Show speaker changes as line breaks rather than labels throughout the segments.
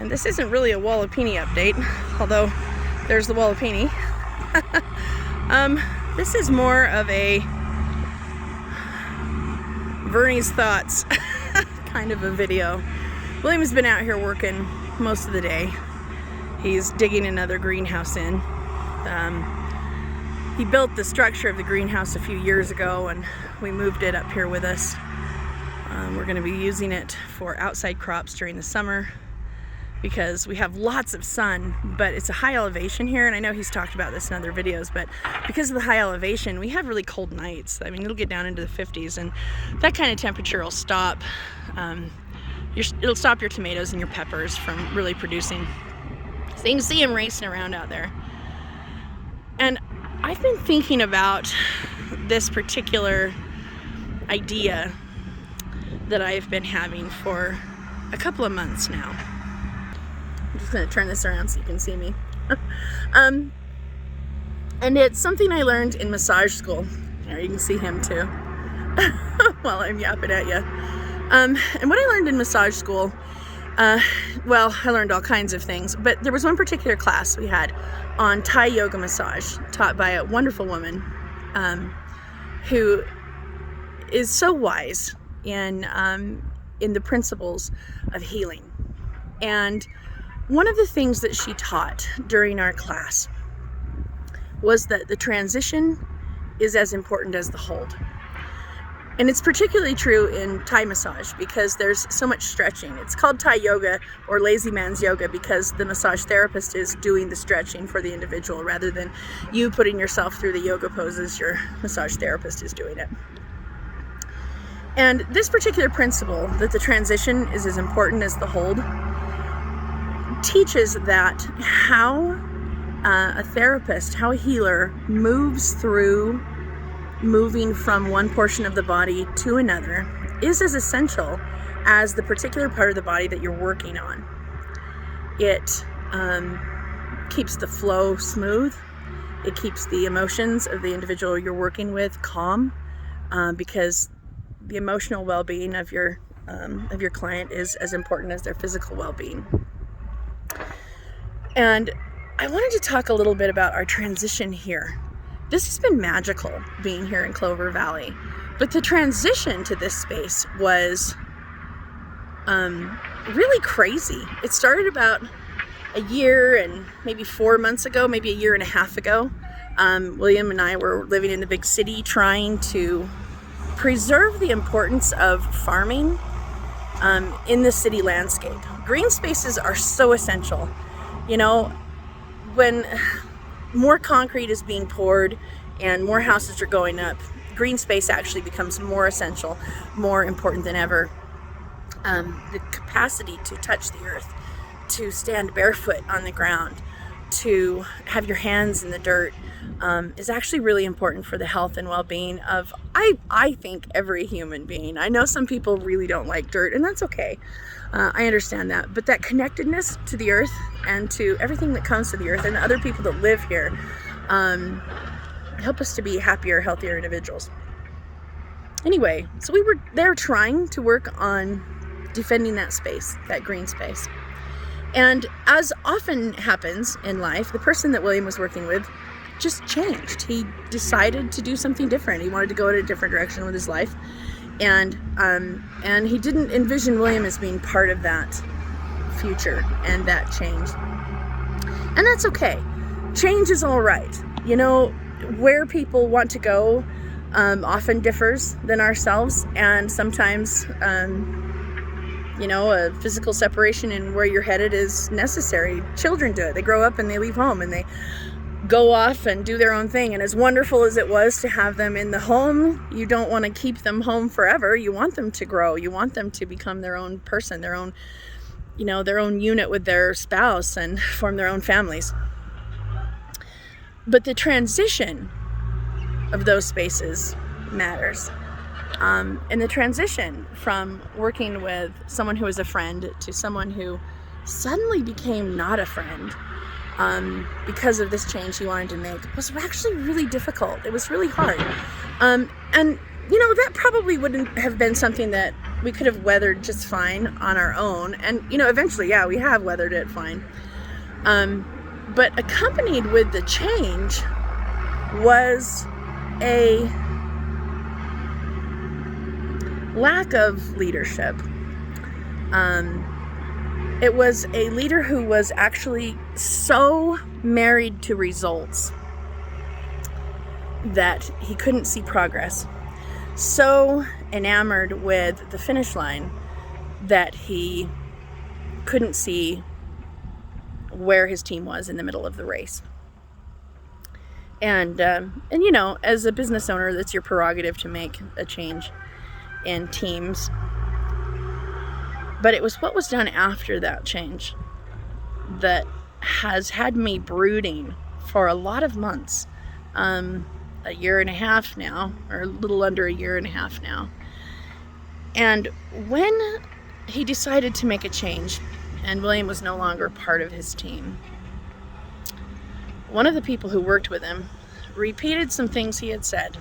And this isn't really a Wallapini update, although there's the Wallapini. This is more of a Vernie's thoughts kind of a video. William's been out here working most of the day. He's digging another greenhouse in. He built the structure of the greenhouse a few years ago and we moved it up here with us. We're going to be using it for outside crops during the summer because we have lots of sun, but it's a high elevation here, and I know he's talked about this in other videos, but because of the high elevation, we have really cold nights. I mean, it'll get down into the 50s, and that kind of temperature will stop. It'll stop your tomatoes and your peppers from really producing. So you can see him racing around out there. And I've been thinking about this particular idea that I've been having for a couple of months now. I'm just going to turn this around so you can see me. And it's something I learned in massage school. There, you can see him too while I'm yapping at you. And what I learned in massage school, well, I learned all kinds of things, but there was one particular class we had on Thai yoga massage taught by a wonderful woman who is so wise in the principles of healing. And one of the things that she taught during our class was that the transition is as important as the hold. And it's particularly true in Thai massage because there's so much stretching. It's called Thai yoga or lazy man's yoga because the massage therapist is doing the stretching for the individual rather than you putting yourself through the yoga poses. Your massage therapist is doing it. And this particular principle, that the transition is as important as the hold, teaches that how a therapist, how a healer moves through moving from one portion of the body to another is as essential as the particular part of the body that you're working on. It keeps the flow smooth. It keeps the emotions of the individual you're working with calm because the emotional well-being of your client is as important as their physical well-being. And I wanted to talk a little bit about our transition here. This has been magical being here in Clover Valley, but the transition to this space was really crazy. It started about a year and maybe 4 months ago, maybe a year and a half ago. William and I were living in the big city trying to preserve the importance of farming in the city landscape. Green spaces are so essential. You know, when more concrete is being poured and more houses are going up, green space actually becomes more essential, more important than ever. The capacity to touch the earth, to stand barefoot on the ground, to have your hands in the dirt is actually really important for the health and well-being of, I think, every human being. I know some people really don't like dirt, and that's okay. I understand that. But that connectedness to the earth and to everything that comes to the earth and the other people that live here help us to be happier, healthier individuals. Anyway, so we were there trying to work on defending that space, that green space. And as often happens in life, the person that William was working with just changed. He decided to do something different. He wanted to go in a different direction with his life. And he didn't envision William as being part of that future and that change. And that's okay. Change is all right. You know, where people want to go often differs than ourselves, and sometimes you know, a physical separation and where you're headed is necessary. Children do it. They grow up and they leave home and they go off and do their own thing. And as wonderful as it was to have them in the home, you don't want to keep them home forever. You want them to grow. You want them to become their own person, their own, you know, their own unit with their spouse and form their own families. But the transition of those spaces matters. And the transition from working with someone who was a friend to someone who suddenly became not a friend because of this change he wanted to make was actually really difficult. It was really hard. And, you know, that probably wouldn't have been something that we could have weathered just fine on our own. And, eventually, yeah, we have weathered it fine. But accompanied with the change was a lack of leadership. It was a leader who was actually so married to results that he couldn't see progress. So enamored with the finish line that he couldn't see where his team was in the middle of the race. And as a business owner, that's your prerogative to make a change in teams. But it was what was done after that change that has had me brooding for a lot of months. A year and a half now, or a little under a year and a half now. And when he decided to make a change, and William was no longer part of his team, one of the people who worked with him repeated some things he had said,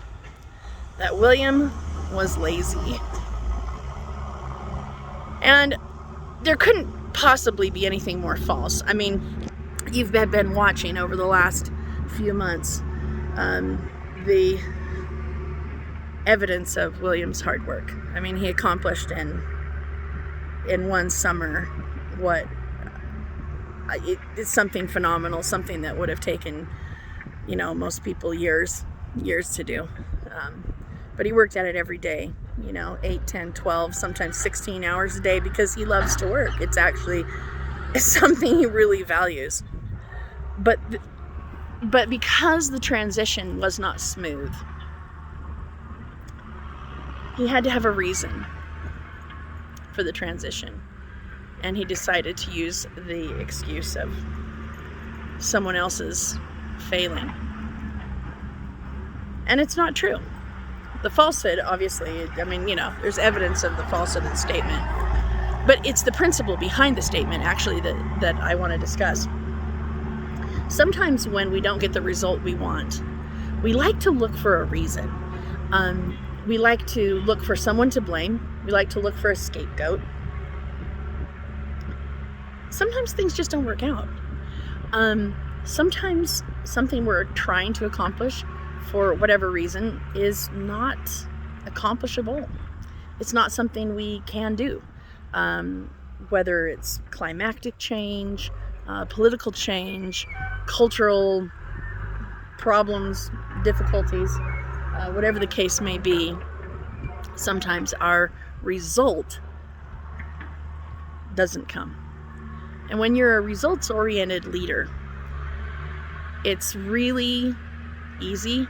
that William was lazy. And there couldn't possibly be anything more false. I mean, you've been watching over the last few months the evidence of William's hard work. I mean, he accomplished in one summer what it's something phenomenal, something that would have taken most people years to do. But he worked at it every day, 8, 10, 12, sometimes 16 hours a day, because he loves to work. It's something he really values. But because the transition was not smooth, he had to have a reason for the transition. And he decided to use the excuse of someone else's failing. And it's not true. The falsehood, obviously, there's evidence of the falsehood of the statement. But it's the principle behind the statement, actually, that I want to discuss. Sometimes when we don't get the result we want, we like to look for a reason. We like to look for someone to blame. We like to look for a scapegoat. Sometimes things just don't work out. Sometimes something we're trying to accomplish for whatever reason is not accomplishable. It's not something we can do. Whether it's climactic change, political change, cultural problems, difficulties, whatever the case may be, sometimes our result doesn't come. And when you're a results-oriented leader, it's really easy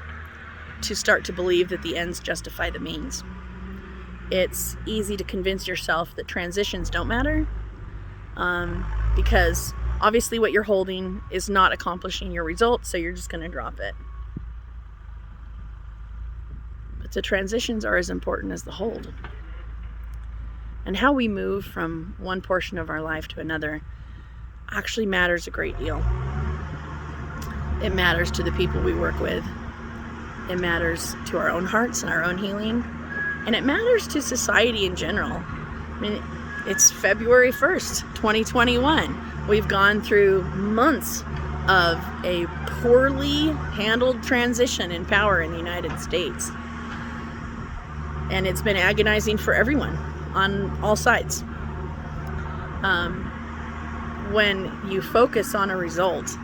to start to believe that the ends justify the means. It's easy to convince yourself that transitions don't matter, because obviously what you're holding is not accomplishing your results, so you're just going to drop it. But the transitions are as important as the hold. And how we move from one portion of our life to another actually matters a great deal. It matters to the people we work with. It matters to our own hearts and our own healing. And it matters to society in general. I mean, it's February 1st, 2021. We've gone through months of a poorly handled transition in power in the United States. And it's been agonizing for everyone on all sides. When you focus on a result,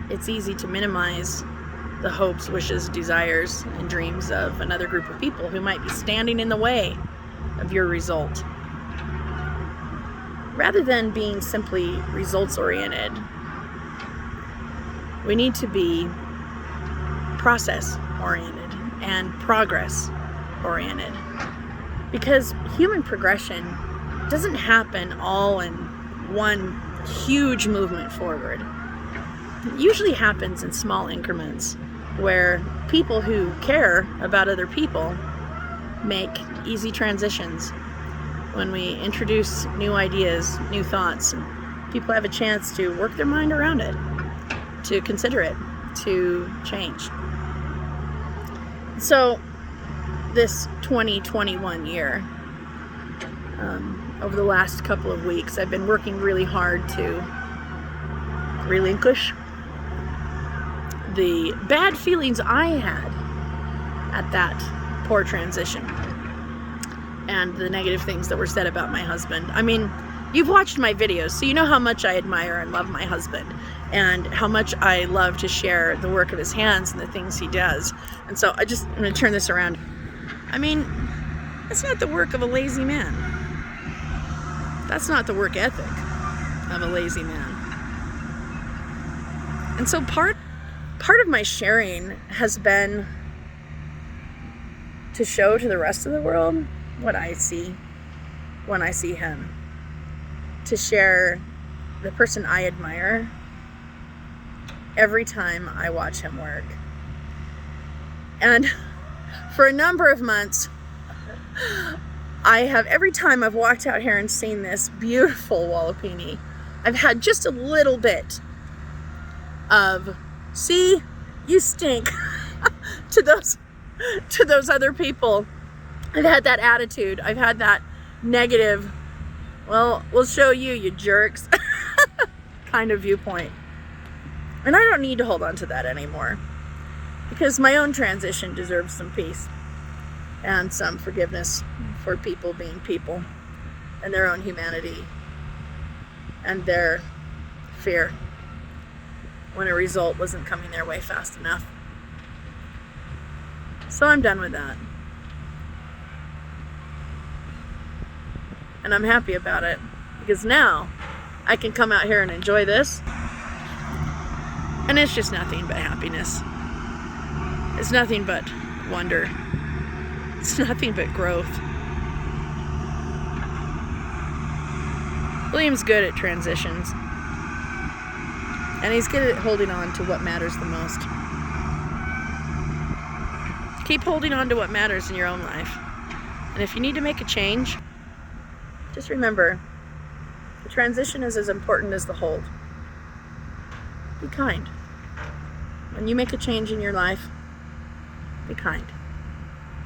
it's easy to minimize the hopes, wishes, desires, and dreams of another group of people who might be standing in the way of your result. Rather than being simply results-oriented, we need to be process-oriented and progress-oriented. Because human progression doesn't happen all in one huge movement forward. It usually happens in small increments where people who care about other people make easy transitions. When we introduce new ideas, new thoughts, and people have a chance to work their mind around it, to consider it, to change. So this 2021 year. Over the last couple of weeks, I've been working really hard to relinquish the bad feelings I had at that poor transition and the negative things that were said about my husband. I mean, you've watched my videos, so you know how much I admire and love my husband and how much I love to share the work of his hands and the things he does. And so I'm going to turn this around. I mean, it's not the work of a lazy man. That's not the work ethic of a lazy man. And so part of my sharing has been to show to the rest of the world what I see when I see him. To share the person I admire every time I watch him work. And for a number of months, every time I've walked out here and seen this beautiful Wallapini, I've had just a little bit of, see, you stink, to those other people. I've had that attitude. I've had that negative, well, we'll show you, you jerks, kind of viewpoint. And I don't need to hold on to that anymore, because my own transition deserves some peace and some forgiveness for people being people and their own humanity and their fear when a result wasn't coming their way fast enough. So I'm done with that. And I'm happy about it, because now I can come out here and enjoy this, and it's just nothing but happiness. It's nothing but wonder. It's nothing but growth. William's good at transitions, and he's good at holding on to what matters the most. Keep holding on to what matters in your own life. And if you need to make a change, just remember, the transition is as important as the hold. Be kind. When you make a change in your life, be kind.